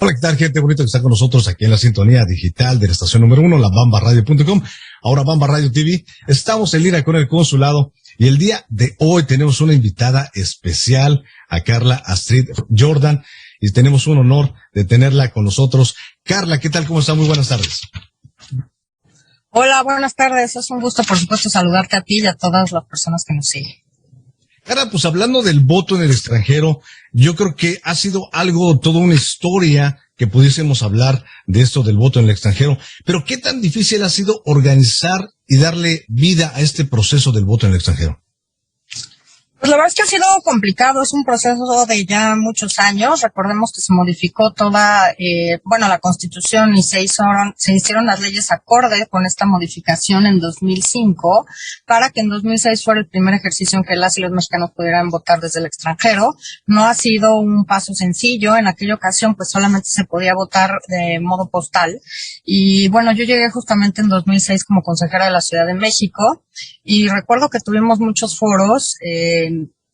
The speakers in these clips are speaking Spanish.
Hola, ¿qué tal, gente bonita que está con nosotros aquí en la sintonía digital de la estación número uno, la bambaradio.com, ahora Bamba Radio TV? Estamos en línea con el consulado y el día de hoy tenemos una invitada especial, a Carla Astrid Jordan, y tenemos un honor de tenerla con nosotros. Carla, ¿qué tal? ¿Cómo está? Muy buenas tardes. Hola, buenas tardes. Es un gusto, por supuesto, saludarte a ti y a todas las personas que nos siguen. Cara, pues hablando del voto en el extranjero, yo creo que ha sido algo, toda una historia que pudiésemos hablar de esto del voto en el extranjero. Pero ¿qué tan difícil ha sido organizar y darle vida a este proceso del voto en el extranjero? Pues la verdad es que ha sido complicado, es un proceso de ya muchos años. Recordemos que se modificó toda, la Constitución y se hicieron las leyes acorde con esta modificación en 2005 para que en 2006 fuera el primer ejercicio en que las y los mexicanos pudieran votar desde el extranjero. No ha sido un paso sencillo. En aquella ocasión pues solamente se podía votar de modo postal. Y bueno, yo llegué justamente en 2006 como consejera de la Ciudad de México. Y recuerdo que tuvimos muchos foros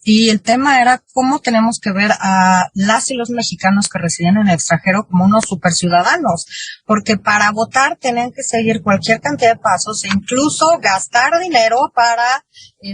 y el tema era cómo tenemos que ver a las y los mexicanos que residen en el extranjero como unos superciudadanos, porque para votar tenían que seguir cualquier cantidad de pasos e incluso gastar dinero para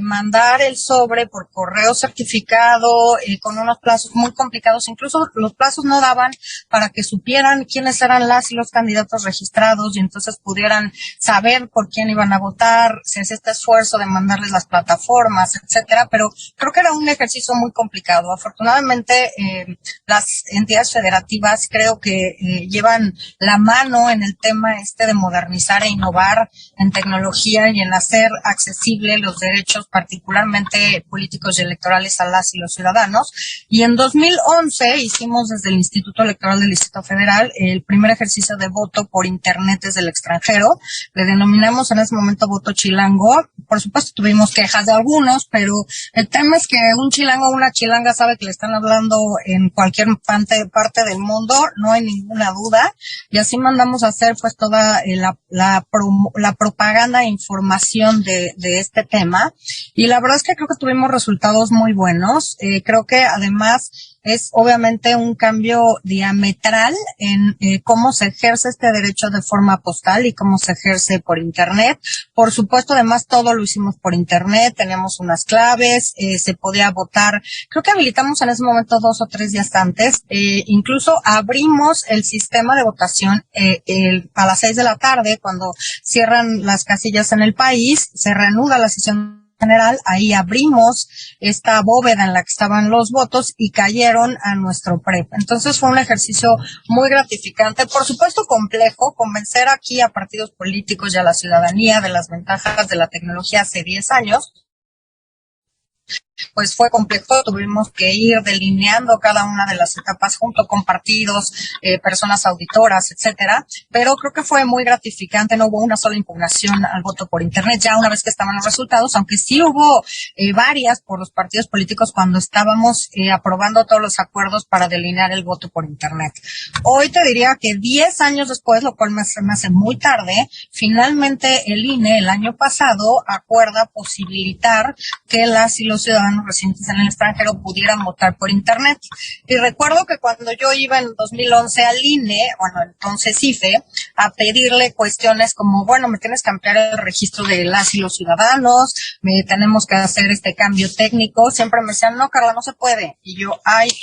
mandar el sobre por correo certificado con unos plazos muy complicados. Incluso los plazos no daban para que supieran quiénes eran las y los candidatos registrados y entonces pudieran saber por quién iban a votar. Se hacía este esfuerzo de mandarles las plataformas, etcétera, pero creo que era un ejercicio muy complicado. Afortunadamente, las entidades federativas creo que llevan la mano en el tema de modernizar e innovar en tecnología y en hacer accesible los derechos, particularmente políticos y electorales, a las y los ciudadanos. Y en 2011 hicimos desde el Instituto Electoral del Distrito Federal el primer ejercicio de voto por internet desde el extranjero. Le denominamos en ese momento voto chilango. Por supuesto tuvimos quejas de algunos, pero el tema es que un chilango o una chilanga sabe que le están hablando en cualquier parte del mundo, no hay ninguna duda. Y así mandamos a hacer pues toda la propaganda e información de este tema. Y la verdad es que creo que tuvimos resultados muy buenos. Creo que además es obviamente un cambio diametral en cómo se ejerce este derecho de forma postal y cómo se ejerce por internet. Por supuesto, además todo lo hicimos por internet, teníamos unas claves, se podía votar. Creo que habilitamos en ese momento 2 o 3 días antes. Incluso abrimos el sistema de votación a las 6 de la tarde, cuando cierran las casillas en el país, se reanuda la sesión general. Ahí abrimos esta bóveda en la que estaban los votos y cayeron a nuestro PREP. Entonces fue un ejercicio muy gratificante, por supuesto complejo. Convencer aquí a partidos políticos y a la ciudadanía de las ventajas de la tecnología hace 10 años, pues fue complejo. Tuvimos que ir delineando cada una de las etapas junto con partidos, personas auditoras, etcétera, pero creo que fue muy gratificante. No hubo una sola impugnación al voto por internet ya una vez que estaban los resultados, aunque sí hubo varias por los partidos políticos cuando estábamos aprobando todos los acuerdos para delinear el voto por internet. Hoy te diría que 10 años después, lo cual me hace muy tarde, finalmente el INE el año pasado acuerda posibilitar que las y los ciudadanos residentes en el extranjero pudieran votar por internet. Y recuerdo que cuando yo iba en 2011 al INE, entonces IFE, a pedirle cuestiones como, me tienes que ampliar el registro de las y los ciudadanos, tenemos que hacer este cambio técnico, siempre me decían, no, Carla, no se puede. Y yo,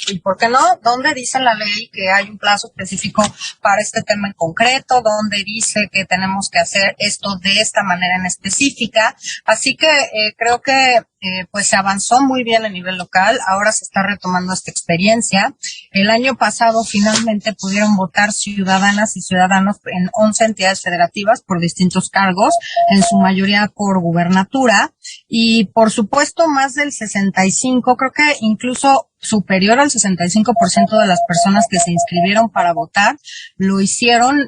¿y por qué no? ¿Dónde dice la ley que hay un plazo específico para este tema en concreto? ¿Dónde dice que tenemos que hacer esto de esta manera en específica? Así que creo que pues se avanzó muy bien a nivel local. Ahora se está retomando esta experiencia. El año pasado finalmente pudieron votar ciudadanas y ciudadanos en 11 entidades federativas por distintos cargos, en su mayoría por gubernatura, y por supuesto más del 65, creo que incluso superior al 65% de las personas que se inscribieron para votar lo hicieron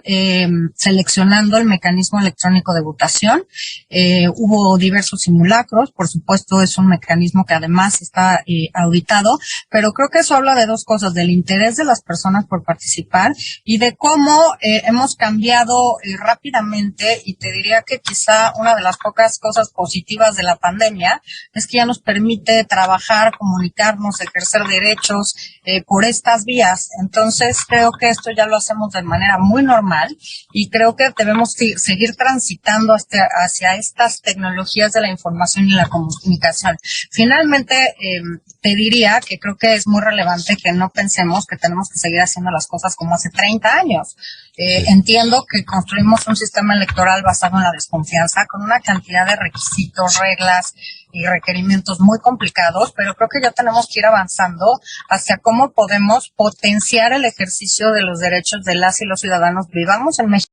seleccionando el mecanismo electrónico de votación. Hubo diversos simulacros, por supuesto es un mecanismo que además está auditado, pero creo que eso habla de dos cosas: del interés de las personas por participar y de cómo hemos cambiado rápidamente. Y te diría que quizá una de las pocas cosas positivas de la pandemia es que ya nos permite trabajar, comunicarnos, ejercer conocer derechos por estas vías. Entonces creo que esto ya lo hacemos de manera muy normal y creo que debemos seguir transitando hacia estas tecnologías de la información y la comunicación. Finalmente, te diría que creo que es muy relevante que no pensemos que tenemos que seguir haciendo las cosas como hace 30 años. Entiendo que construimos un sistema electoral basado en la desconfianza, con una cantidad de requisitos, reglas y requerimientos muy complicados, pero creo que ya tenemos que ir avanzando hacia cómo podemos potenciar el ejercicio de los derechos de las y los ciudadanos, vivamos en México